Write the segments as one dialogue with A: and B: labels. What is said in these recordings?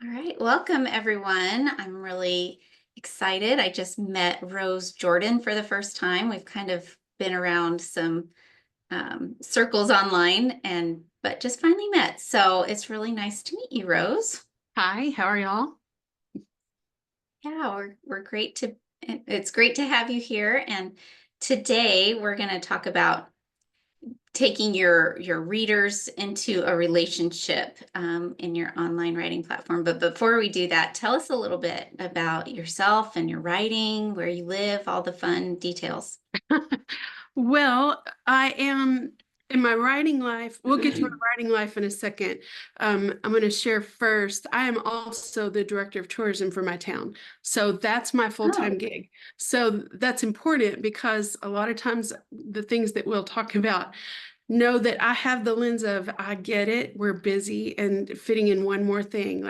A: All right, welcome everyone. I'm really excited. I just met Rose Jordan for the first time. We've kind of been around some circles online but just finally met. So it's really nice to meet you, Rose.
B: Hi, how are y'all?
A: Yeah, we're great to it's great to have you here. And today we're going to talk about taking your readers into a relationship in your online writing platform. But before we do that, tell us a little bit about yourself and your writing, where you live, all the fun details.
B: Well, I am in my writing life. We'll get to my writing life in a second. I'm going to share first. I am also the director of tourism for my town. So that's my
A: Oh,
B: full-time gig. So that's important because a lot of times the things that we'll talk about know that I have the lens of, I get it, we're busy and fitting in one more thing.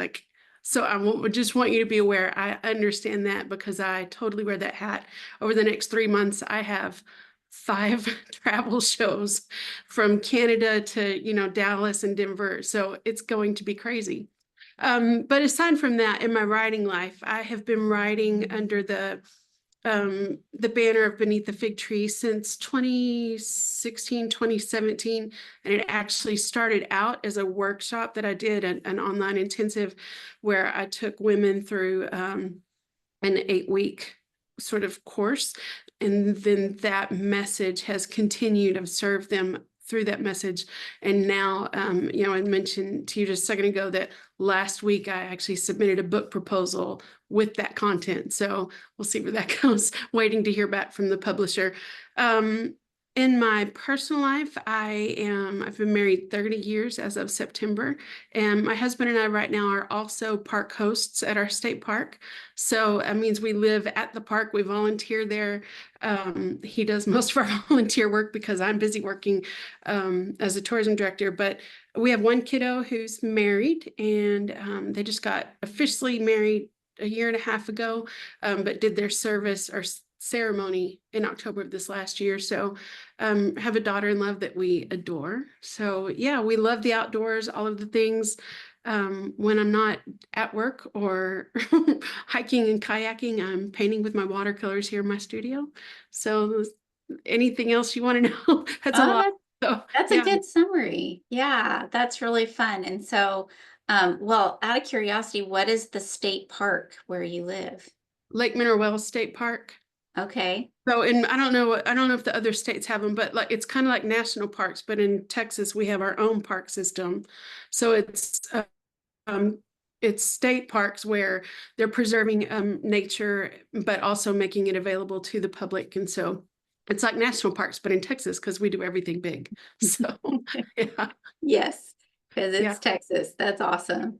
B: So just want you to be aware. I understand that because I totally wear that hat. Over the next 3 months, I have 5 travel shows from Canada to, Dallas and Denver. So it's going to be crazy. But aside from that, in my writing life, I have been writing under the banner of Beneath the Fig Tree since 2016, 2017. And it actually started out as a workshop that I did, an online intensive where I took women through an 8-week sort of course. And then that message has continued. I've served them through that message. And now, I mentioned to you just a second ago that last week I actually submitted a book proposal with that content. So we'll see where that goes, waiting to hear back from the publisher. In my personal life, I've been married 30 years as of September. And my husband and I right now are also park hosts at our state park. So that means we live at the park. We volunteer there. He does most of our volunteer work because I'm busy working as a tourism director. But we have one kiddo who's married, and they just got officially married a year and a half ago, but did their service or ceremony in October of this last year. So have a daughter-in-law that we adore. So yeah, we love the outdoors, all of the things. When I'm not at work or hiking and kayaking, I'm painting with my watercolors here in my studio. So anything else you want to know? That's a
A: oh,
B: lot. So
A: that's a
B: yeah,
A: good summary. Yeah, that's really fun. And so, well, out of curiosity, what is the state park where you live?
B: Lake Mineral Wells State Park.
A: Okay.
B: So, and I don't know if the other states have them, but like it's kind of like national parks, but in Texas we have our own park system. So um, it's state parks where they're preserving nature, but also making it available to the public. And so it's like national parks, but in Texas because we do everything big. So yeah,
A: Yes, because
B: yeah,
A: it's Texas. That's awesome.
B: yeah.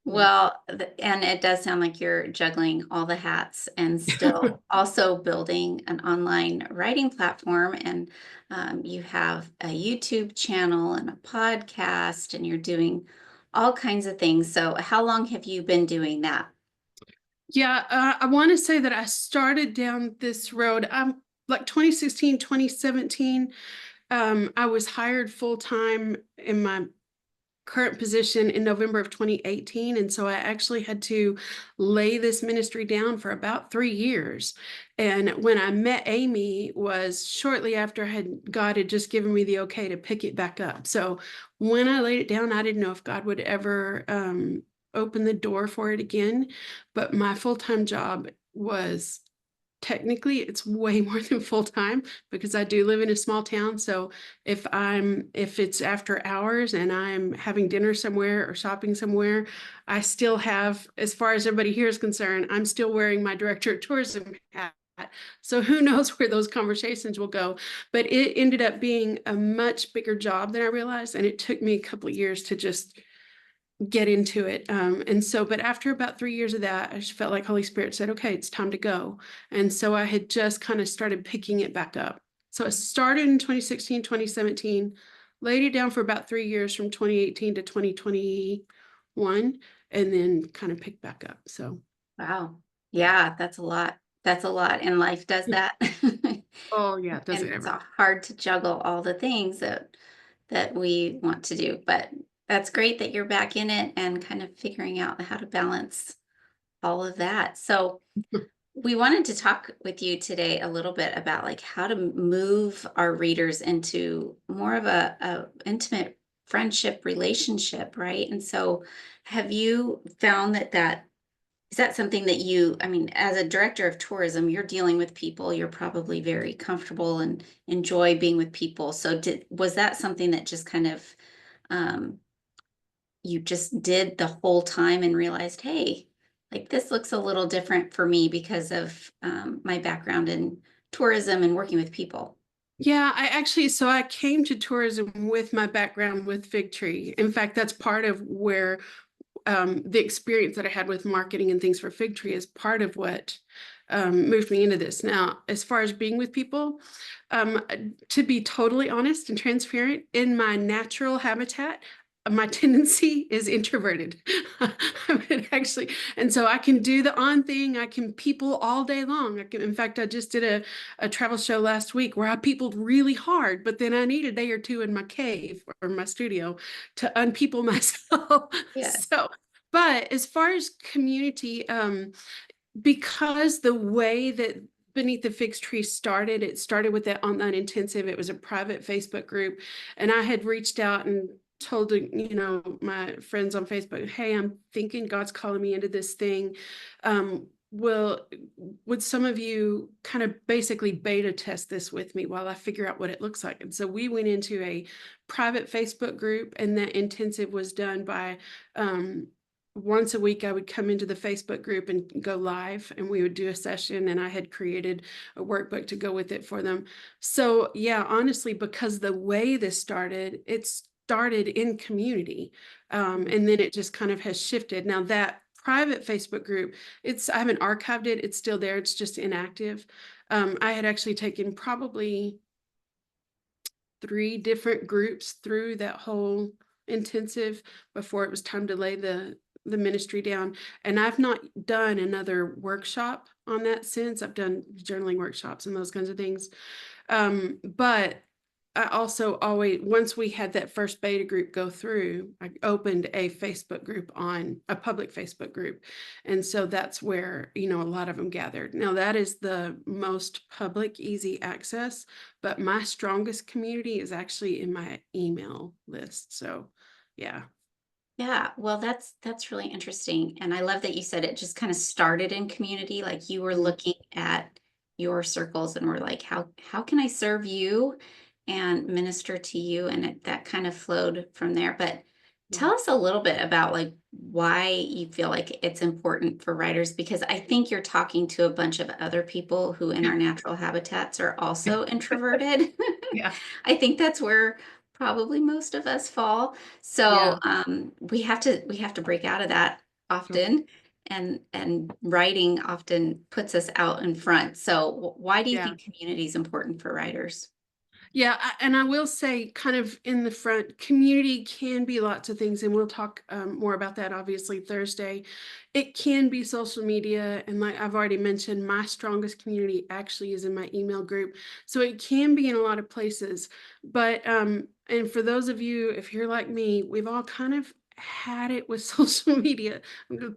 A: Well, and it does sound like you're juggling all the hats and still also building an online writing platform. And you have a YouTube channel and a podcast, and you're doing all kinds of things. So, how long have you been doing that?
B: Yeah, I want to say that I started down this road. Like 2016, 2017. I was hired full time in my current position in November of 2018. And so I actually had to lay this ministry down for about 3 years. And when I met Amy was shortly after God had just given me the okay to pick it back up. So when I laid it down, I didn't know if God would ever open the door for it again. But my full-time job was technically it's way more than full time because I do live in a small town. So if it's after hours and I'm having dinner somewhere or shopping somewhere, I still have, as far as everybody here is concerned, I'm still wearing my director of tourism hat. So who knows where those conversations will go. But it ended up being a much bigger job than I realized. And it took me a couple of years to just get into it. But after about 3 years of that, I just felt like Holy Spirit said, okay, it's time to go. And so I had just kind of started picking it back up. So I started in 2016, 2017, laid it down for about 3 years from 2018 to 2021, and then kind of picked back up. So,
A: Wow. Yeah, that's a lot. That's a lot. And life does that.
B: oh yeah, does
A: And
B: it
A: it's
B: ever?
A: hard to juggle all the things that we want to do. But That's great that you're back in it and kind of figuring out how to balance all of that. So, we wanted to talk with you today a little bit about like how to move our readers into more of a intimate friendship relationship, right? And so, have you found that is that something that I mean, as a director of tourism, you're dealing with people, you're probably very comfortable and enjoy being with people. So, was that something that just kind of um, you just did the whole time and realized, hey, like this looks a little different for me because of my background in tourism and working with people.
B: Yeah, so I came to tourism with my background with Fig Tree. In fact, that's part of where the experience that I had with marketing and things for Fig Tree is part of what moved me into this. Now, as far as being with people, um, to be totally honest and transparent, in my natural habitat, my tendency is introverted. I would actually, and so I can do the on thing. I can people all day long. In fact, I just did a travel show last week where I peopled really hard, but then I need a day or two in my cave or my studio to unpeople myself.
A: Yeah.
B: So, but as far as community, because the way that Beneath the Fig Tree started, it started with that online intensive. It was a private Facebook group, and I had reached out and told my friends on Facebook, "Hey, I'm thinking God's calling me into this thing. Will would some of you kind of basically beta test this with me while I figure out what it looks like?" And so we went into a private Facebook group, and that intensive was done by once a week I would come into the Facebook group and go live, and we would do a session, and I had created a workbook to go with it for them. So yeah, honestly, because the way this started, it started in community. And then it just kind of has shifted. Now that private Facebook group, I haven't archived it. It's still there. It's just inactive. I had actually taken probably 3 different groups through that whole intensive before it was time to lay the ministry down. And I've not done another workshop on that since. I've done journaling workshops and those kinds of things. But I also always, once we had that first beta group go through, I opened a Facebook group, on a public Facebook group. And so that's where, a lot of them gathered. Now that is the most public, easy access, but my strongest community is actually in my email list. So yeah.
A: Yeah, well, that's really interesting, and I love that you said it just kind of started in community, like you were
B: Mhm.
A: looking at your circles and were like, how can I serve you and minister to you? And that kind of flowed from there. But
B: Yeah.
A: tell us a little bit about like why you feel like it's important for writers, because I think you're talking to a bunch of other people who in our natural habitats are also introverted.
B: Yeah.
A: I think that's where probably most of us fall.
B: Yeah.
A: So we have to break out of that often, and writing often puts us out in front. So why do you
B: Yeah.
A: think community is important for writers?
B: Yeah, and I will say, kind of in the front, community can be lots of things, and we'll talk more about that obviously Thursday. It can be social media, and like I've already mentioned, my strongest community actually is in my email group. So it can be in a lot of places. But and for those of you, if you're like me, we've all kind of had it with social media,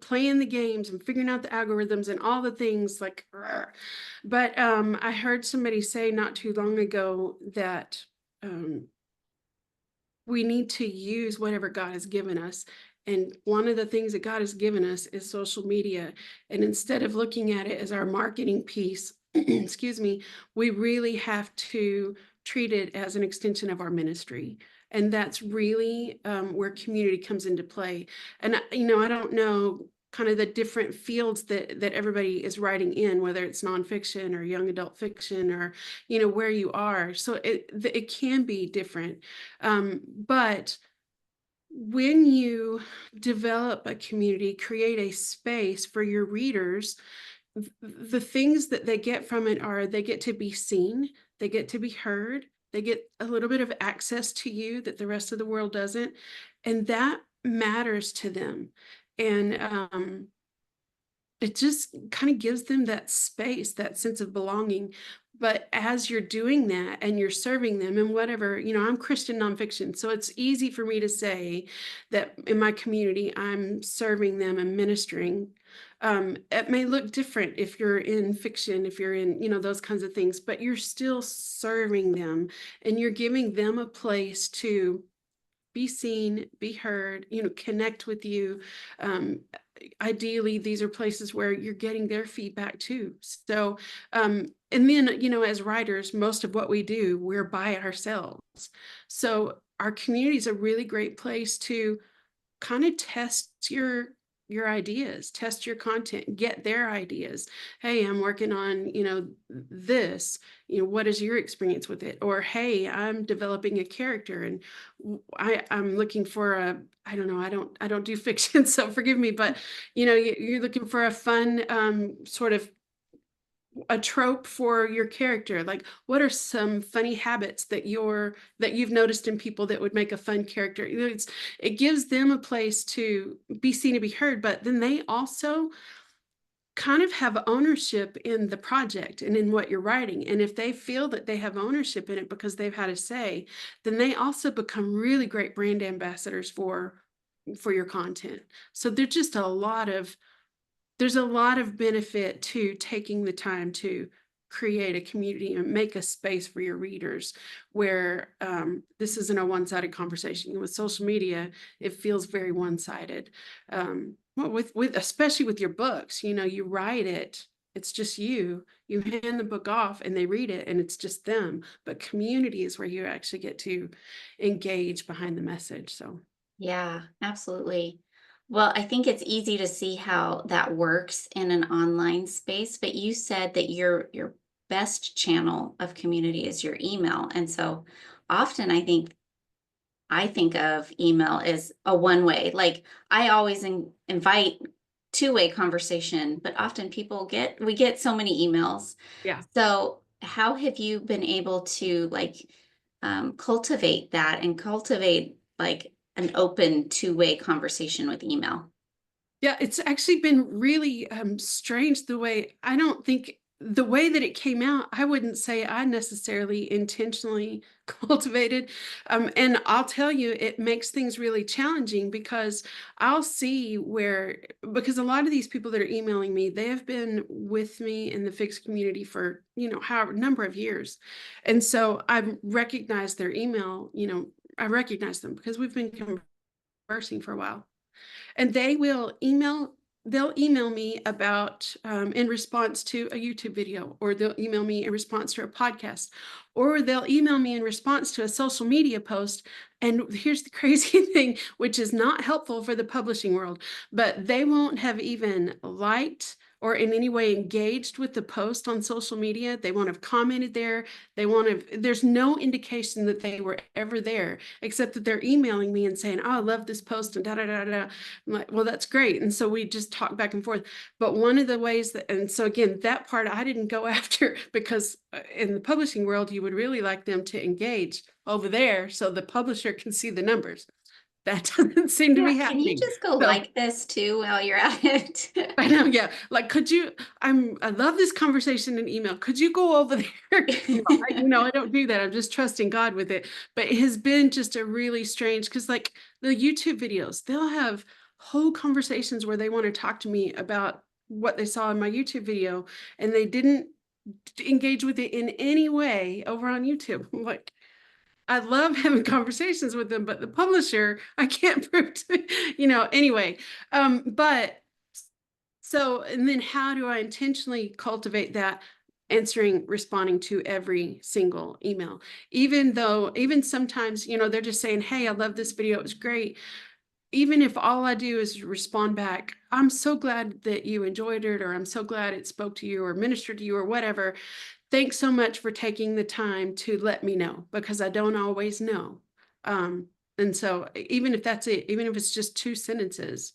B: playing the games and figuring out the algorithms and all the things like. But I heard somebody say not too long ago that um, we need to use whatever God has given us. And one of the things that God has given us is social media. And instead of looking at it as our marketing piece, excuse me, we really have to treat it as an extension of our ministry. And that's really where community comes into play. And, I don't know kind of the different fields that everybody is writing in, whether it's nonfiction or young adult fiction or, where you are. So it can be different. But when you develop a community, create a space for your readers, the things that they get from it are they get to be seen, they get to be heard, they get a little bit of access to you that the rest of the world doesn't. And that matters to them. And it just kind of gives them that space, that sense of belonging. But as you're doing that and you're serving them and whatever, I'm Christian nonfiction. So it's easy for me to say that in my community, I'm serving them and ministering. It may look different if you're in fiction, if you're in, those kinds of things, but you're still serving them and you're giving them a place to be seen, be heard, connect with you. Um, Ideally, these are places where you're getting their feedback too. So, and then, as writers, most of what we do, we're by ourselves. So, our community is a really great place to kind of test your ideas, test your content, get their ideas. Hey, I'm working on, this, what is your experience with it? Or, hey, I'm developing a character and I'm looking for I don't know, I don't do fiction, so forgive me, but you're looking for a fun sort of a trope for your character. Like, what are some funny habits that you've noticed in people that would make a fun character? It gives them a place to be seen and be heard, but then they also kind of have ownership in the project and in what you're writing. And if they feel that they have ownership in it because they've had a say, then they also become really great brand ambassadors for your content. So there's a lot of benefit to taking the time to create a community and make a space for your readers where this isn't a one-sided conversation. With social media, it feels very one-sided. Well, with especially with your books, you write it, it's just you hand the book off and they read it and it's just them. But community is where you actually get to engage behind the message. So
A: Yeah, absolutely. Well, I think it's easy to see how that works in an online space, but you said that your best channel of community is your email. And so often I think of email as a one way. Like I always invite two-way conversation, but often we get so many emails.
B: yeah.
A: So how have you been able to like cultivate that and cultivate like an open two-way conversation with email?
B: Yeah, it's actually been really strange the way I don't think the way that it came out, I wouldn't say I necessarily intentionally cultivated. And I'll tell you, it makes things really challenging because I'll see because a lot of these people that are emailing me, they have been with me in the fixed community for, however number of years. And so I've recognized their email, I recognize them because we've been conversing for a while and they'll email me about in response to a YouTube video, or they'll email me in response to a podcast, or they'll email me in response to a social media post. And here's the crazy thing, which is not helpful for the publishing world, but they won't have even liked or in any way engaged with the post on social media. They won't have commented there. There's no indication that they were ever there, except that they're emailing me and saying, oh, I love this post and da da da da. I'm like, well, that's great. And so we just talk back and forth. But one of the ways and so again, that part I didn't go after because in the publishing world, you would really like them to engage over there so the publisher can see the numbers. That doesn't seem to
A: Yeah,
B: be
A: can you
B: happening.
A: just go
B: So
A: like this too while you're at it?
B: I know, yeah. Like, I love this conversation in email. Could you go over there? I don't do that. I'm just trusting God with it. But it has been just a really strange, because like the YouTube videos, they'll have whole conversations where they want to talk to me about what they saw in my YouTube video, and they didn't engage with it in any way over on YouTube. I'm like, I love having conversations with them, but the publisher, I can't prove to, anyway. But so, and then how do I intentionally cultivate that? Responding to every single email, even sometimes, they're just saying, hey, I love this video, it was great. Even if all I do is respond back, I'm so glad that you enjoyed it, or I'm so glad it spoke to you or ministered to you or whatever. Thanks so much for taking the time to let me know, because I don't always know. And so even if that's it, even if it's just two sentences,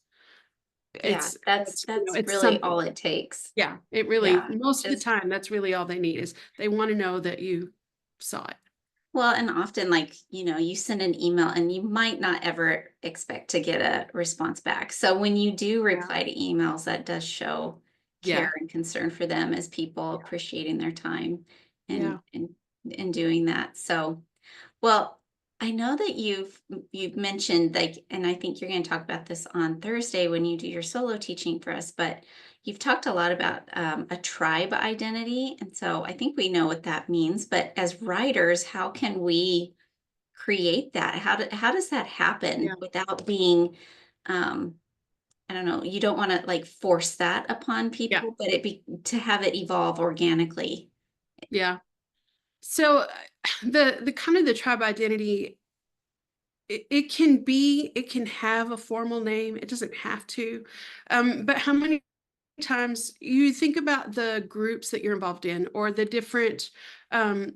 A: Yeah, that's
B: it's
A: really
B: something.
A: all it takes.
B: Yeah, it really,
A: Yeah,
B: most of the
A: just
B: time, that's really all they need is they want to know that you saw it.
A: well, and often like, you send an email and you might not ever expect to get a response back. So when you do
B: Yeah.
A: reply to emails, that does show, care
B: Yeah.
A: and concern for them as people, appreciating their time and
B: Yeah.
A: and doing that. So, well, I know that you've mentioned, like, and I think you're going to talk about this on Thursday when you do your solo teaching for us, but you've talked a lot about a tribe identity. And so I think we know what that means. But as writers, how can we create that? How does that happen
B: Yeah.
A: without being, um, I don't know, you don't want to like force that upon
B: Yeah.
A: people, but it be to have it evolve organically.
B: Yeah. So the kind of the tribe identity, it can have a formal name. It doesn't have to. But how many times you think about the groups that you're involved in, or the different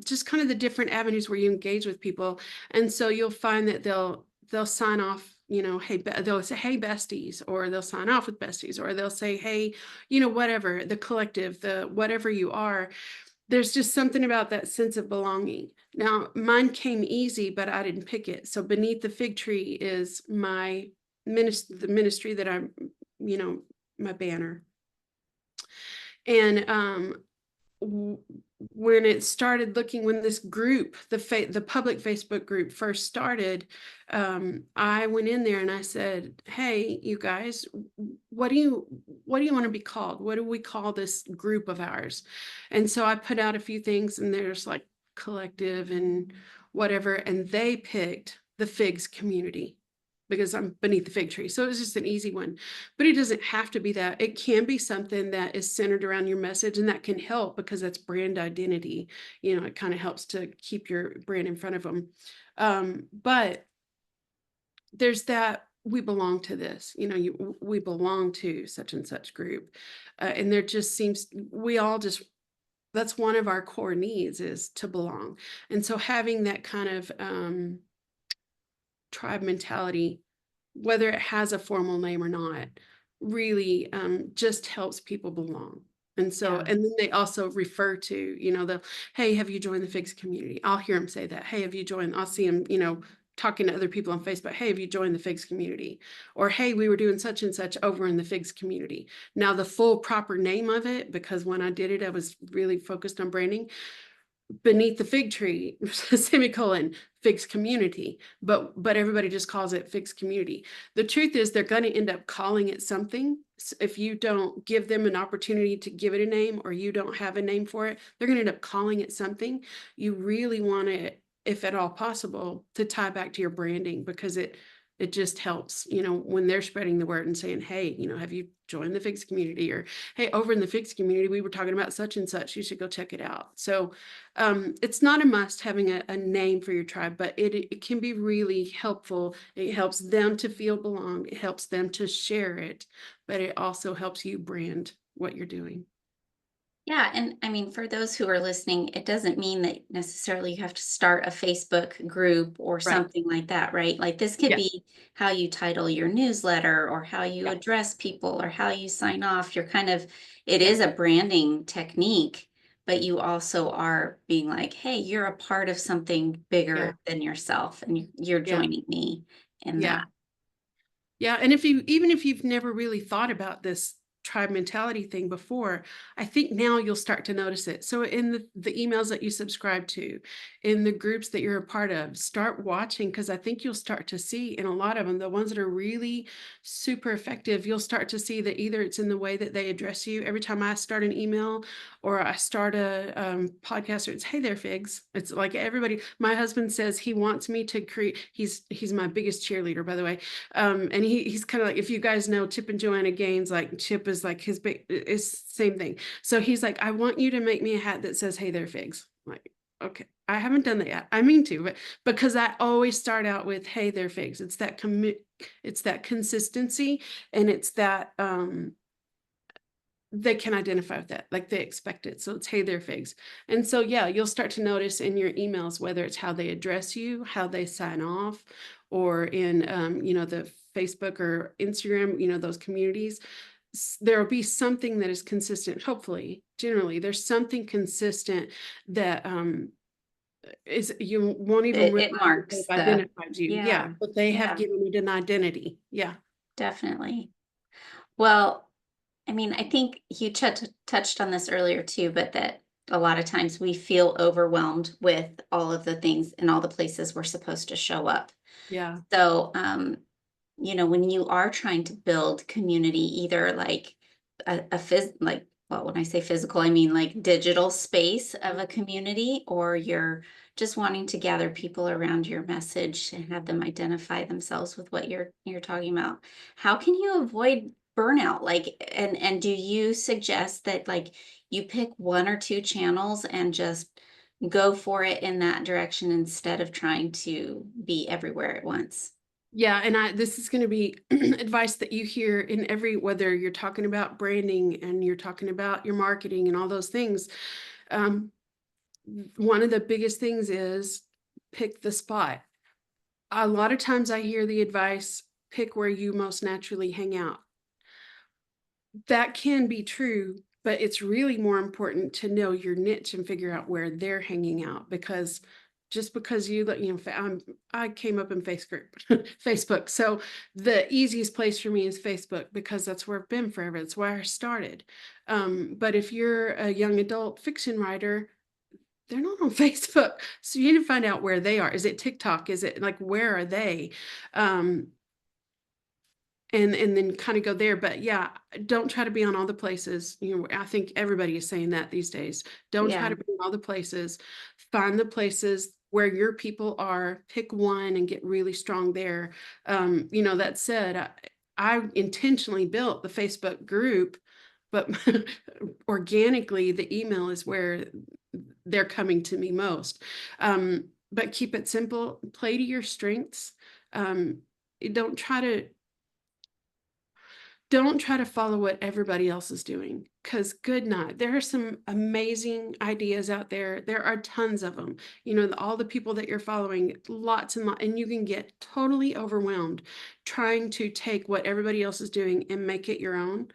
B: just kind of the different avenues where you engage with people, and so you'll find that they'll sign off, hey, they'll say, hey, besties, or they'll sign off with besties, or they'll say, hey, whatever, the collective, the whatever you are. There's just something about that sense of belonging. Now, mine came easy, but I didn't pick it. So beneath the fig tree is the ministry that I'm, my banner. And w- when it started looking, when this group, the public Facebook group first started, I went in there and I said, hey, you guys, what do you want to be called? What do we call this group of ours? And so I put out a few things, and there's like collective and whatever, and they picked the figs community because I'm beneath the fig tree. So it was just an easy one. But it doesn't have to be that. It can be something that is centered around your message, and that can help because that's brand identity. It kind of helps to keep your brand in front of them. But there's that, we belong to this, we belong to such and such group. And there just seems, we all just, that's one of our core needs, is to belong. And so having that kind of tribe mentality, whether it has a formal name or not, really just helps people belong. And so,
A: Yeah.
B: and then they also refer to, the, hey, have you joined the figs community? I'll hear them say that. Hey, have you joined? I'll see them, talking to other people on Facebook. Hey, have you joined the figs community? Or, hey, we were doing such and such over in the figs community. Now, the full proper name of it, because when I did it, I was really focused on branding. Beneath the fig tree, semicolon, figs community, but everybody just calls it figs community. The truth is, they're going to end up calling it something. If you don't give them an opportunity to give it a name, or you don't have a name for it, they're going to end up calling it something. You really want it, if at all possible, to tie back to your branding, because it just helps, when they're spreading the word and saying, hey, have you joined the figs community? Or, hey, over in the figs community, we were talking about such and such, you should go check it out. So it's not a must having a name for your tribe, but it can be really helpful. It helps them to feel belong. It helps them to share it, but it also helps you brand what you're doing.
A: Yeah, and I mean, for those who are listening, it doesn't mean that necessarily you have to start a Facebook group or
B: Right.
A: something like that, right? Like this could
B: Yes.
A: be how you title your newsletter or how you
B: Yeah.
A: address people or how you sign off. You're kind of, it
B: Yeah.
A: is a branding technique, but you also are being like, hey, you're a part of something
B: Yeah.
A: bigger than yourself and you're
B: Yeah.
A: joining me in
B: Yeah.
A: that.
B: Yeah, and even if you've never really thought about this tribe mentality thing before, I think now you'll start to notice it. So in the emails that you subscribe to, in the groups that you're a part of, start watching, because I think you'll start to see in a lot of them, the ones that are really super effective, you'll start to see that either it's in the way that they address you. Every time I start an email or I start a podcast, or it's, hey there, figs. It's like everybody, my husband says he wants me to create, he's my biggest cheerleader, by the way. And he's kind of like, if you guys know Chip and Joanna Gaines, like Chip is like his big, is same thing. So he's like, I want you to make me a hat that says, hey there, figs. I'm like, okay, I haven't done that yet. I mean to, but because I always start out with, hey there, figs. It's that it's that consistency, and it's that they can identify with that, like they expect it. So it's, hey there, figs. And so, yeah, you'll start to notice in your emails, whether it's how they address you, how they sign off, or in, the Facebook or Instagram, those communities, there'll be something that is consistent. Hopefully, generally, there's something consistent that, is, you won't even
A: It
B: realize that they've
A: marks the,
B: identified you. Yeah,
A: yeah,
B: but they have
A: yeah,
B: given it an identity. Yeah.
A: definitely. Well, I mean, I think you touched on this earlier too, but that a lot of times we feel overwhelmed with all of the things and all the places we're supposed to show up.
B: Yeah.
A: So, when you are trying to build community, either like like, well, when I say physical, I mean like digital space of a community, or you're just wanting to gather people around your message and have them identify themselves with what you're talking about. How can you avoid burnout? Like, and do you suggest that like you pick one or two channels and just go for it in that direction instead of trying to be everywhere at once?
B: Yeah, and this is going to be advice that you hear in every, whether you're talking about branding and you're talking about your marketing and all those things. Um, One of the biggest things is pick the spot. A lot of times I hear the advice, pick where you most naturally hang out. That can be true, but it's really more important to know your niche and figure out where they're hanging out, because just because I came up in Facebook, Facebook. So the easiest place for me is Facebook because that's where I've been forever. It's where I started. But if you're a young adult fiction writer, they're not on Facebook. So you need to find out where they are. Is it TikTok? Is it like, where are they? Um, and then kind of go there. But yeah, don't try to be on all the places. I think everybody is saying that these days. Don't try
A: Yeah.
B: to be on all the places. Find the places where your people are, pick one and get really strong there. That said, I intentionally built the Facebook group, but organically the email is where they're coming to me most. But keep it simple, play to your strengths. um, don't try to don't try to follow what everybody else is doing, because good night. There are some amazing ideas out there. There are tons of them. All the people that you're following, lots and lots, and you can get totally overwhelmed trying to take what everybody else is doing and make it your own.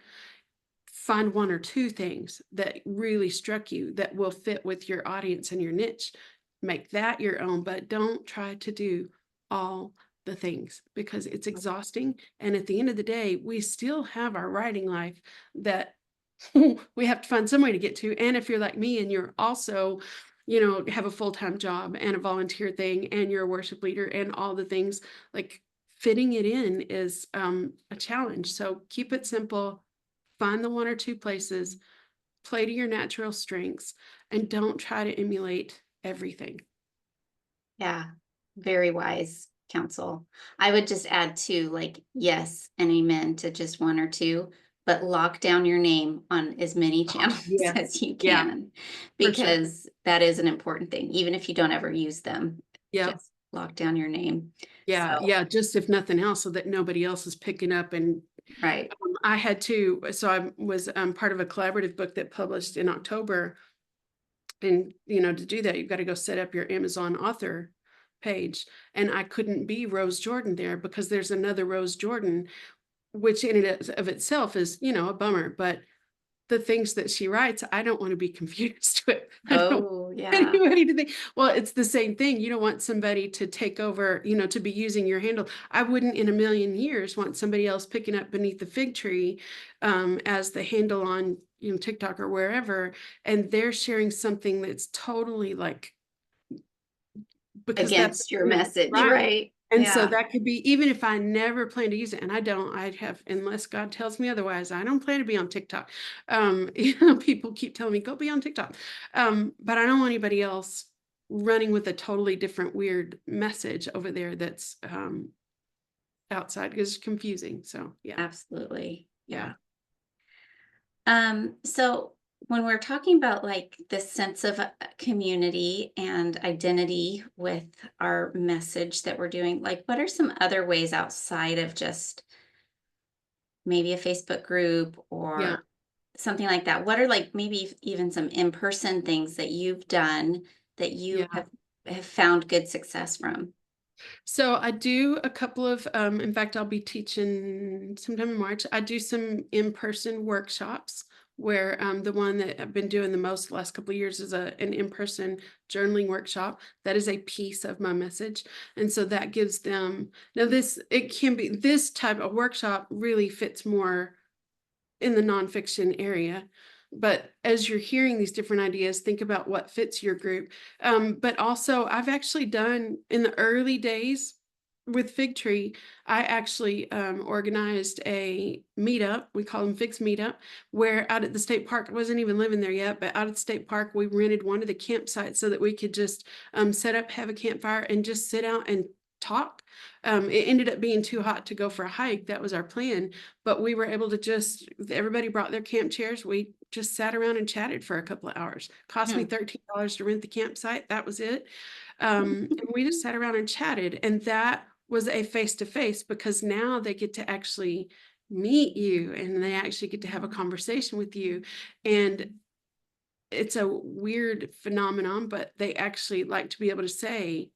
B: Find one or two things that really struck you that will fit with your audience and your niche. Make that your own, but don't try to do all the things, because it's exhausting. And at the end of the day, we still have our writing life that we have to find some way to get to. And if you're like me and you're also, have a full-time job and a volunteer thing and you're a worship leader and all the things, like, fitting it in is a challenge. So keep it simple. Find the one or two places, play to your natural strengths, and don't try to emulate everything.
A: Yeah, very wise counsel. I would just add too, like, yes and amen to just one or two, but lock down your name on as many channels
B: Yes.
A: as you
B: Yeah,
A: can,
B: for sure.
A: because that is an important thing. Even if you don't ever use them,
B: Yeah.
A: just lock down your name. So,
B: Yeah. Yeah. Just if nothing else, so that nobody else is picking up. And
A: right.
B: I had to, so I was part of a collaborative book that published in October. And, to do that, you've got to go set up your Amazon author page. And I couldn't be Rose Jordan there because there's another Rose Jordan, which in and of itself is, a bummer. But the things that she writes, I don't want to be confused with. I don't want
A: Oh, yeah.
B: anybody to think, well, it's the same thing. You don't want somebody to take over, to be using your handle. I wouldn't in a million years want somebody else picking up Beneath the Fig Tree as the handle on, TikTok or wherever, and they're sharing something that's totally like, because that's
A: Against your message,
B: right.
A: right?
B: And so
A: Yeah,
B: that could be, even if I never plan to use it, and I don't, I have, unless God tells me otherwise, I don't plan to be on TikTok. People keep telling me, go be on TikTok. But I don't want anybody else running with a totally different weird message over there that's outside, because it's confusing. So yeah,
A: absolutely.
B: yeah,
A: Yeah. So when we're talking about like this sense of community and identity with our message that we're doing, like what are some other ways outside of just maybe a Facebook group
B: yeah.
A: or something like that? What are like maybe even some in-person things that you've done that you
B: Yeah.
A: have found good success from?
B: So I do a couple of, in fact, I'll be teaching sometime in March. I do some in-person workshops where the one that I've been doing the most the last couple of years is an in-person journaling workshop. That is a piece of my message. And so that gives them, now this, it can be, this type of workshop really fits more in the nonfiction area. But as you're hearing these different ideas, think about what fits your group. But also, I've actually done in the early days with Fig Tree, I actually organized a meetup. We call them Fix Meetup, where out at the state park, I wasn't even living there yet, but out at the state park, we rented one of the campsites so that we could just set up, have a campfire, and just sit out and talk. It ended up being too hot to go for a hike. That was our plan, but we were able to just, everybody brought their camp chairs. We just sat around and chatted for a couple of hours. Cost me
A: Hmm.
B: $13 to rent the campsite. That was it. And we just sat around and chatted. And that was a face-to-face, because now they get to actually meet you and they actually get to have a conversation with you. And it's a weird phenomenon, but they actually like to be able to say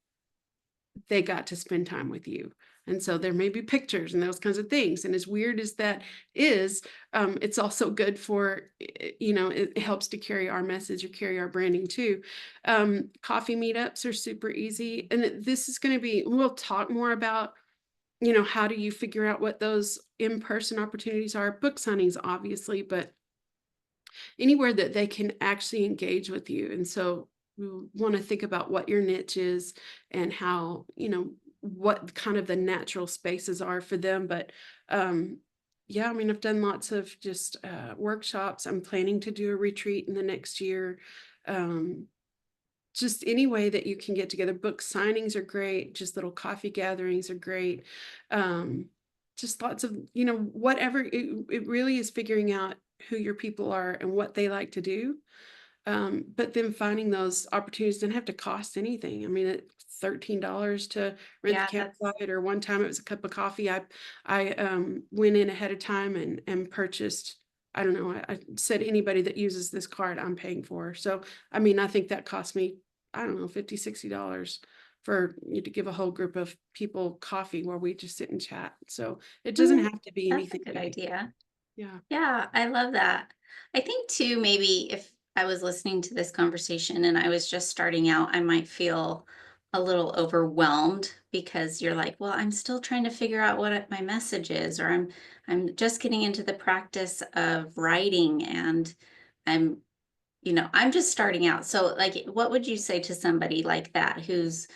B: they got to spend time with you. And so there may be pictures and those kinds of things. And as weird as that is, it's also good for, it helps to carry our message or carry our branding too. Coffee meetups are super easy. And this is going to be, we'll talk more about, how do you figure out what those in-person opportunities are? Book signings, obviously, but anywhere that they can actually engage with you. And so we want to think about what your niche is and how, what kind of the natural spaces are for them. But yeah, I mean, I've done lots of just workshops. I'm planning to do a retreat in the next year. Um, just any way that you can get together. Book signings are great. Just little coffee gatherings are great. Um, just lots of, whatever. It really is figuring out who your people are and what they like to do. But then finding those opportunities doesn't have to cost anything. I mean, it's $13 to rent the
A: Yeah, that's
B: campsite, or one time it was a cup of coffee. I went in ahead of time and purchased. I don't know. I said anybody that uses this card, I'm paying for. So I mean, I think that cost me, I don't know, $50, $60 for you to give a whole group of people coffee where we just sit and chat. So it doesn't
A: mm,
B: have to be
A: that's a
B: anything
A: good
B: big.
A: idea.
B: Yeah.
A: Yeah, I love that. I think too, maybe if I was listening to this conversation and I was just starting out, I might feel a little overwhelmed because you're like, well, I'm still trying to figure out what my message is, or I'm just getting into the practice of writing and I'm, I'm just starting out. So like, what would you say to somebody like that who's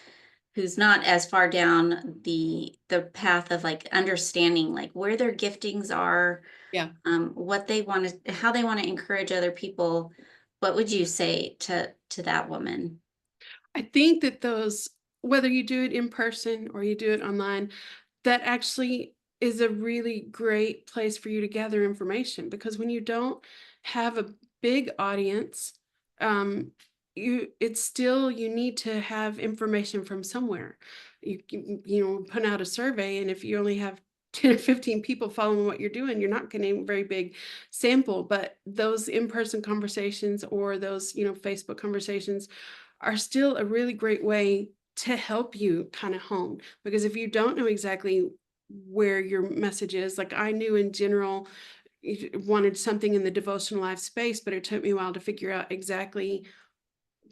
A: not as far down the path of like understanding like where their giftings are,
B: Yeah.
A: what they want to, how they want to encourage other people? What would you say to that woman?
B: I think that those, whether you do it in person or you do it online, that actually is a really great place for you to gather information, because when you don't have a big audience, um, it's still, you need to have information from somewhere. Put out a survey, and if you only have 10 or 15 people following what you're doing, you're not getting a very big sample. But those in-person conversations or those, Facebook conversations are still a really great way to help you kind of hone. Because if you don't know exactly where your message is, like I knew in general, wanted something in the devotional life space, but it took me a while to figure out exactly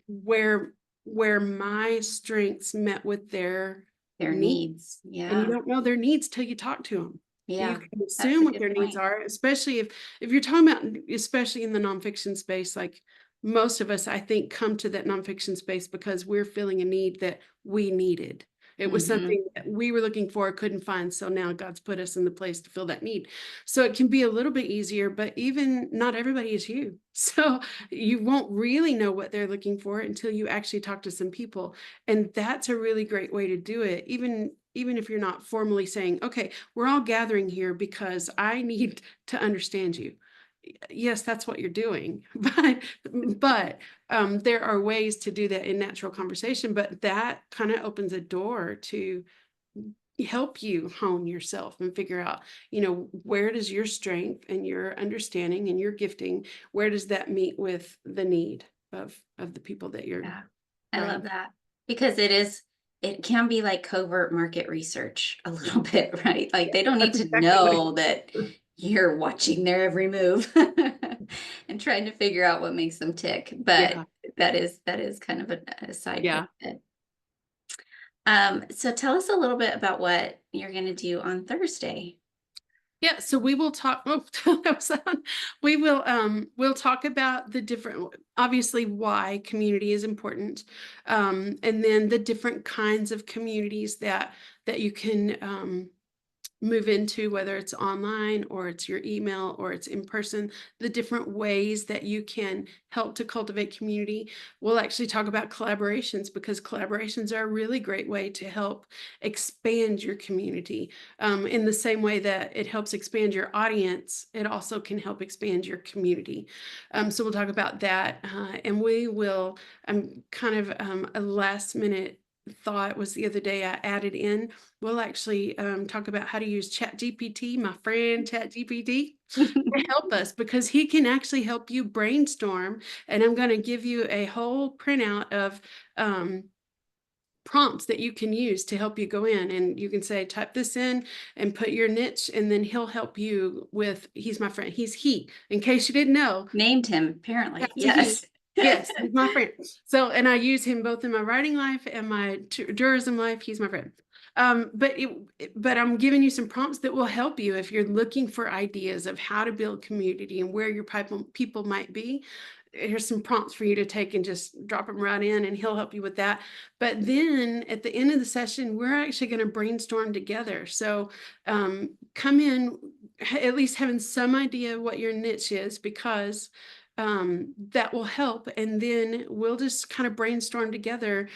B: where my strengths met with their
A: Their
B: needs.
A: needs.
B: And you
A: Yeah.
B: don't know their needs till you talk to them. You
A: Yeah.
B: can
A: That's
B: assume
A: a
B: what
A: good
B: their needs
A: point.
B: are, especially if you're talking about, especially in the nonfiction space. Like most of us, I think, come to that nonfiction space because we're feeling a need that we needed. It was
A: Hmm.
B: something that we were looking for, couldn't find. So now God's put us in the place to fill that need. So it can be a little bit easier, but even not everybody is you. So you won't really know what they're looking for until you actually talk to some people. And that's a really great way to do it. Even if you're not formally saying, okay, we're all gathering here because I need to understand you. Yes, that's what you're doing. But there are ways to do that in natural conversation. But that kind of opens a door to help you hone yourself and figure out, where does your strength and your understanding and your gifting, where does that meet with the need of the people that you're
A: Yeah. I love
B: writing?
A: that because it can be like covert market research a little bit, right? Like they don't need
B: That's
A: to
B: exactly what it
A: know that
B: is.
A: you're watching their every move and trying to figure out what makes them tick. But
B: Yeah.
A: that is kind of a side
B: Yeah.
A: benefit. So tell us a little bit about what you're going to do on Thursday.
B: Yeah, so we will talk. Oh, that was on. We'll talk about the different, obviously, why community is important, and then the different kinds of communities that you can move into, whether it's online or it's your email or it's in person, the different ways that you can help to cultivate community. We'll actually talk about collaborations because collaborations are a really great way to help expand your community. In the same way that it helps expand your audience, it also can help expand your community. So we'll talk about that, and we will. I'm kind of a last minute thought was the other day I added in. We'll actually talk about how to use ChatGPT, my friend ChatGPT, to help us because he can actually help you brainstorm. And I'm going to give you a whole printout of um, prompts that you can use to help you go in, and you can say, type this in and put your niche, and then he'll help you with, he's my friend. He's he, in case you didn't know.
A: Named him, apparently.
B: That's a he.
A: Yes.
B: Yes, he's my friend. So, and I use him both in my writing life and my tourism life. He's my friend. But I'm giving you some prompts that will help you if you're looking for ideas of how to build community and where your people might be. Here's some prompts for you to take and just drop them right in, and he'll help you with that. But then at the end of the session, we're actually going to brainstorm together. So come in at least having some idea what your niche is, because that will help. And then we'll just kind of brainstorm together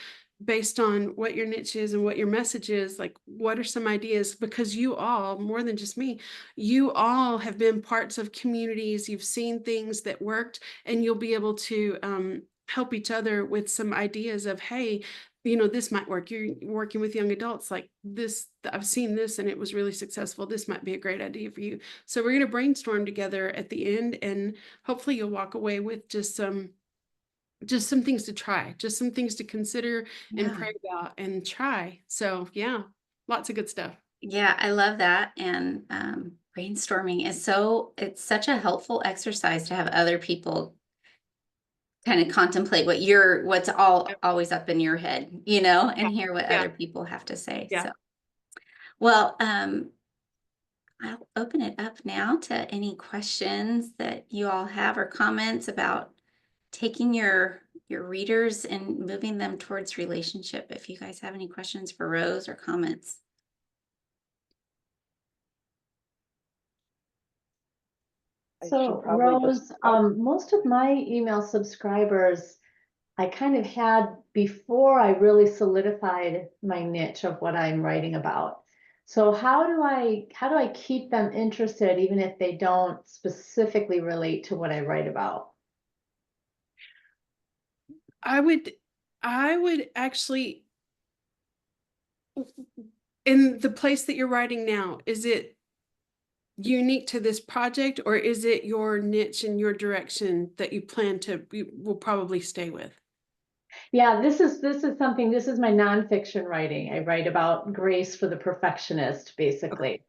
B: based on what your niche is and what your message is. Like, what are some ideas? Because you all, more than just me, you all have been parts of communities. You've seen things that worked, and you'll be able to help each other with some ideas of, hey, this might work. You're working with young adults, like this, I've seen this and it was really successful. This might be a great idea for you. So we're going to brainstorm together at the end, and hopefully you'll walk away with just some things to try, just some things to consider and
A: Yeah.
B: pray about and try. So yeah, lots of good stuff.
A: Yeah, I love that. And brainstorming is it's such a helpful exercise to have other people kind of contemplate what's
B: Yep.
A: always up in your head,
B: Yeah.
A: and hear what
B: Yeah.
A: other people have to say.
B: Yeah.
A: So, well, I'll open it up now to any questions that you all have or comments about taking your readers and moving them towards relationship. If you guys have any questions for Rose or comments.
C: I should
D: So
C: probably just,
D: Rose, most of my email subscribers I kind of had before I really solidified my niche of what I'm writing about. So how do I keep them interested even if they don't specifically relate to what I write about?
B: I would actually, in the place that you're writing now, is it unique to this project, or is it your niche and your direction that you will probably stay with?
D: Yeah, this is something, this is my nonfiction writing. I write about grace for the perfectionist,
B: Okay.
D: basically.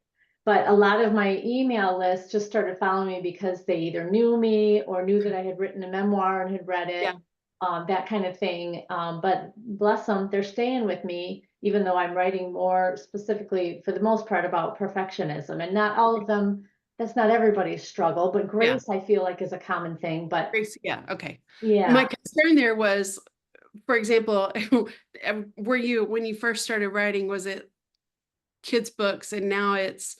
D: But a lot of my email list just started following me because they either knew me or knew that I had written a memoir and had read
B: Yeah.
D: it, that kind of thing. But bless them, they're staying with me, even though I'm writing more specifically, for the most part, about perfectionism. And not all of them, that's not everybody's struggle, but
B: Yeah.
D: grace, I feel like, is a common thing. But
B: Grace, yeah. Okay. My
D: yeah.
B: concern there was, for example, when you first started writing, was it kids' books, and now it's,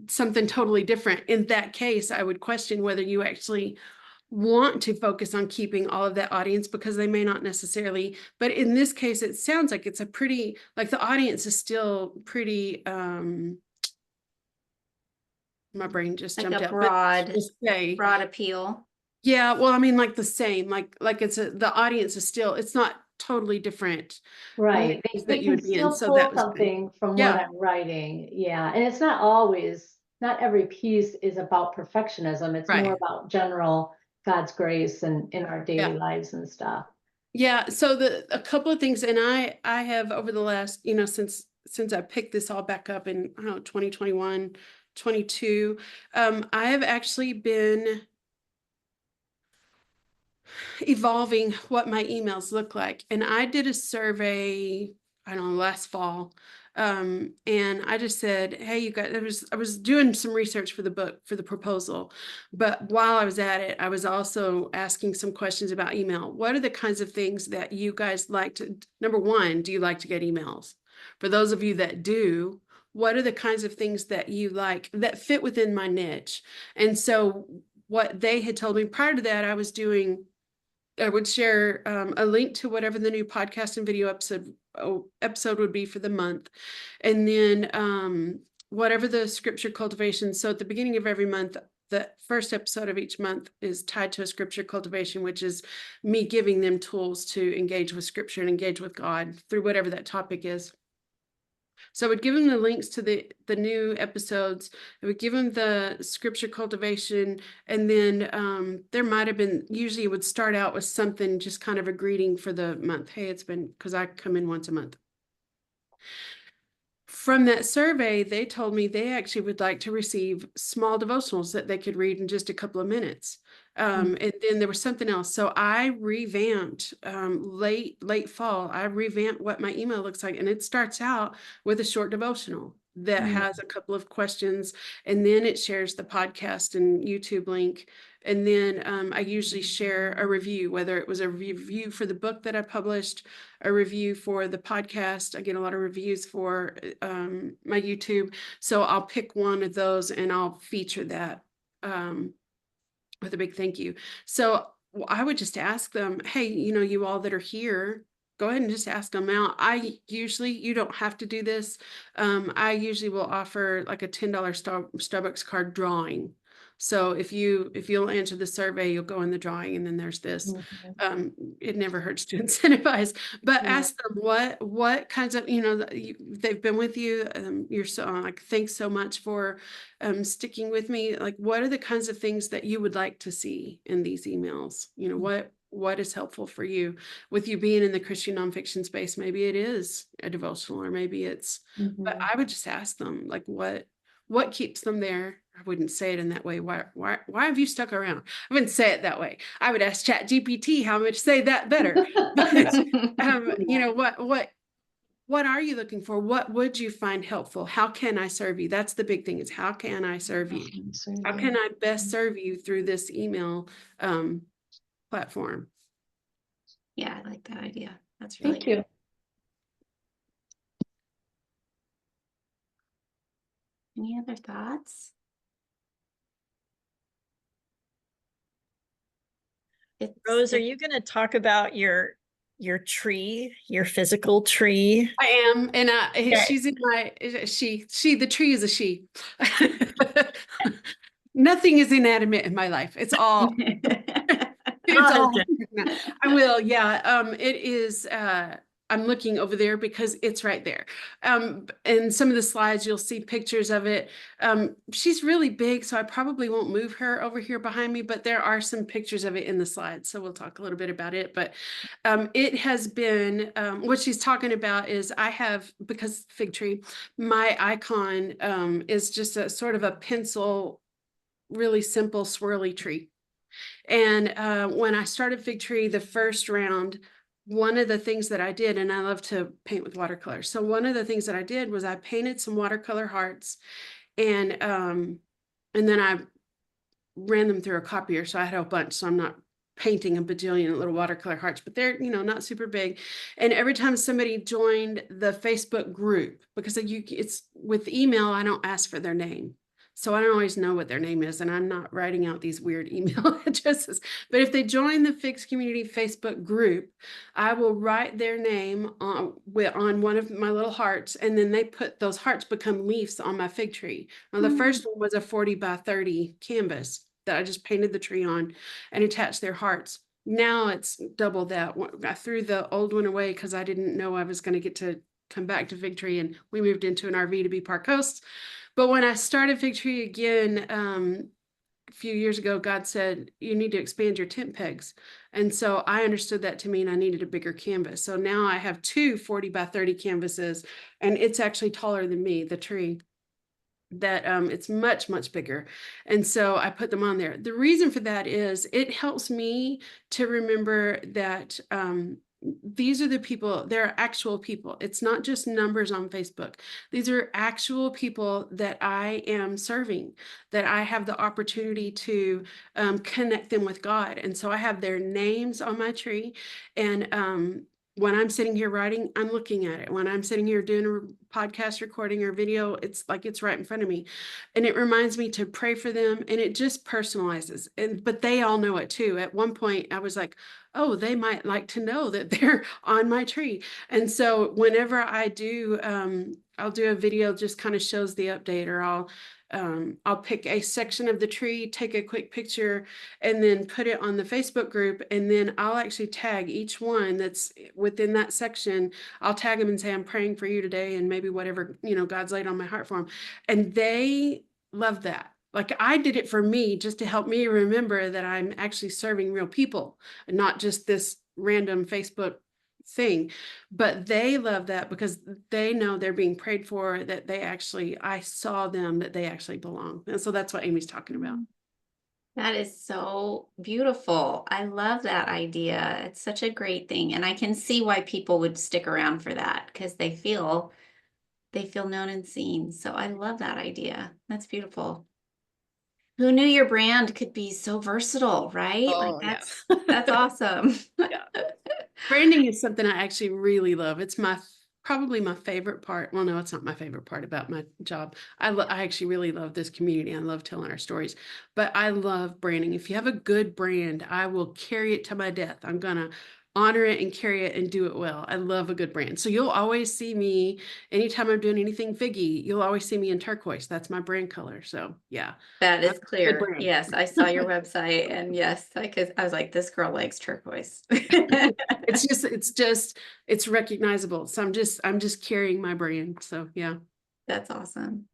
B: something totally different? In that case, I would question whether you actually want to focus on keeping all of that audience, because they may not necessarily. But in this case, it sounds like it's a pretty, like, the audience is still pretty, my brain just
A: Like a
B: jumped out, but
A: broad,
B: just say,
A: broad appeal.
B: yeah, well, I mean, like the same, like the audience is still, it's not totally different
D: Right.
B: niches
D: They
B: that you
D: can
B: would be in.
D: still
B: So
D: pull
B: that was good.
D: something from what
B: Yeah.
D: I'm writing. Yeah. And it's not always, not every piece is about perfectionism. It's more
B: Right.
D: about general God's grace and in our
B: Yeah.
D: daily lives and stuff.
B: Yeah. So a couple of things, and I have, over the last, since I picked this all back up in, I don't know, 2021, 22, I have actually been evolving what my emails look like. And I did a survey, I don't know, last fall. And I just said, hey, you guys, I was doing some research for the book, for the proposal. But while I was at it, I was also asking some questions about email. What are the kinds of things that you guys like to, number one, do you like to get emails? For those of you that do, what are the kinds of things that you like that fit within my niche? And so what they had told me prior to that, I would share a link to whatever the new podcast and video episode would be for the month. And then whatever the scripture cultivation. So at the beginning of every month, the first episode of each month is tied to a scripture cultivation, which is me giving them tools to engage with scripture and engage with God through whatever that topic is. So I would give them the links to the new episodes. I would give them the scripture cultivation, and then there might have been, usually it would start out with something, just kind of a greeting for the month. Hey, it's been, because I come in once a month. From that survey, they told me they actually would like to receive small devotionals that they could read in just a couple of minutes. And then there was something else. So I revamped late fall. I revamped what my email looks like. And it starts out with a short devotional that has a couple of questions. And then it shares the podcast and YouTube link. And then I usually share a review, whether it was a review for the book that I published, a review for the podcast. I get a lot of reviews for my YouTube. So I'll pick one of those and I'll feature that with a big thank you. So I would just ask them, hey, you all that are here, go ahead and just ask them out. You don't have to do this. I usually will offer like a $10 Starbucks card drawing. So if you'll answer the survey, you'll go in the drawing, and then there's this. It never hurts to incentivize, but ask them what kinds of, they've been with you. You're so like, thanks so much for sticking with me. Like, what are the kinds of things that you would like to see in these emails? What is helpful for you with you being in the Christian nonfiction space? Maybe it is a devotional, or maybe it's, but I would just ask them, like, what keeps them there? I wouldn't say it in that way. Why have you stuck around? I wouldn't say it that way. I would ask ChatGPT how much say that better. But what are you looking for? What would you find helpful? How can I serve you? That's the big thing, is how can I serve you? How can I best serve you through this email platform?
A: Yeah, I like that idea. That's really
D: Thank
A: good.
D: you.
A: Any other thoughts?
C: Rose, are you going to talk about your tree, your physical tree?
B: I am, and
C: Okay.
B: she's in my she. The tree is a she. Nothing is inanimate in my life. It's all. It's all. I will. Yeah. It is. I'm looking over there because it's right there. And some of the slides, you'll see pictures of it. She's really big, so I probably won't move her over here behind me, but there are some pictures of it in the slides. So we'll talk a little bit about it. But it has been, what she's talking about is because fig tree, my icon is just a sort of a pencil, really simple swirly tree. And when I started Fig Tree, the first round, one of the things that I did, and I love to paint with watercolor. So one of the things that I did was I painted some watercolor hearts, and then I ran them through a copier. So I had a bunch, so I'm not painting a bajillion little watercolor hearts, but they're, not super big. And every time somebody joined the Facebook group, because it's with email, I don't ask for their name. So I don't always know what their name is, and I'm not writing out these weird email addresses. But if they join the Figs Community Facebook group, I will write their name on one of my little hearts, and then those hearts become leaves on my fig tree. Now, the first one was a 40 by 30 canvas that I just painted the tree on and attached their hearts. Now it's double that. I threw the old one away because I didn't know I was going to get to come back to Fig Tree, and we moved into an RV to be Park Coast. But when I started Fig Tree again, a few years ago, God said, you need to expand your tent pegs. And so I understood that to mean I needed a bigger canvas. So now I have two 40 by 30 canvases, and it's actually taller than me, the tree. That it's much, much bigger. And so I put them on there. The reason for that is it helps me to remember that these are the people, they're actual people. It's not just numbers on Facebook. These are actual people that I am serving, that I have the opportunity to connect them with God. And so I have their names on my tree. And when I'm sitting here writing, I'm looking at it. When I'm sitting here doing a podcast recording or video, it's like it's right in front of me. And it reminds me to pray for them, and it just personalizes. But they all know it too. At one point, I was like, oh, they might like to know that they're on my tree. And so whenever I do, I'll do a video just kind of shows the update, or I'll pick a section of the tree, take a quick picture, and then put it on the Facebook group. And then I'll actually tag each one that's within that section. I'll tag them and say, I'm praying for you today, and maybe whatever, God's laid on my heart for them. And they love that. Like, I did it for me, just to help me remember that I'm actually serving real people and not just this random Facebook thing. But they love that because they know they're being prayed for, that I saw them, that they actually belong. And so that's what Amy's talking about.
A: That is so beautiful. I love that idea. It's such a great thing. And I can see why people would stick around for that, because they feel known and seen. So I love that idea. That's beautiful. Who knew your brand could be so versatile, right? Like
B: Oh, yeah.
A: that's awesome.
B: Yeah. Branding is something I actually really love. It's probably my favorite part. Well, no, it's not my favorite part about my job. I actually really love this community. I love telling our stories, but I love branding. If you have a good brand, I will carry it to my death. I'm gonna honor it and carry it and do it well. I love a good brand. So you'll always see me anytime I'm doing anything figgy, you'll always see me in turquoise. That's my brand color. So yeah.
A: That is
B: Good
A: clear.
B: brand.
A: Yes, I saw your website, and yes, I was like, this girl likes turquoise.
B: It's recognizable. So I'm just carrying my brand. So yeah.
A: That's awesome.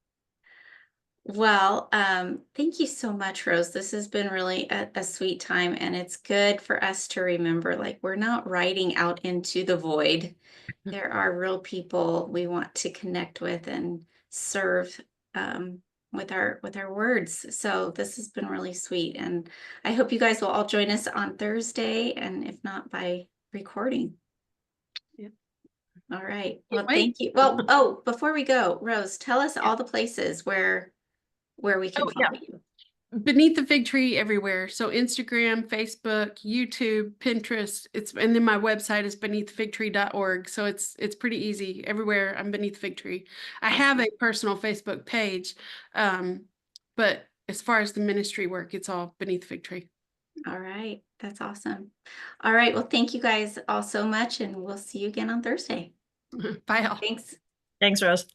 A: Well, thank you so much, Rose. This has been really a sweet time, and it's good for us to remember, like, we're not writing out into the void. There are real people we want to connect with and serve with our words. So this has been really sweet, and I hope you guys will all join us on Thursday, and if not, by recording.
B: Yeah.
A: All right. Well,
B: Wait.
A: thank you. Well, oh, before we go, Rose, tell us all the places where we can
B: Oh, yeah.
A: follow you.
B: Beneath the Fig Tree everywhere. So Instagram, Facebook, YouTube, Pinterest. And then my website is beneaththefigtree.org. So it's pretty easy. Everywhere I'm Beneath the Fig Tree. I have a personal Facebook page. But as far as the ministry work, it's all Beneath the Fig Tree.
A: All right. That's awesome. All right. Well, thank you guys all so much, and we'll see you again on Thursday.
B: Bye all.
A: Thanks.
C: Thanks, Rose.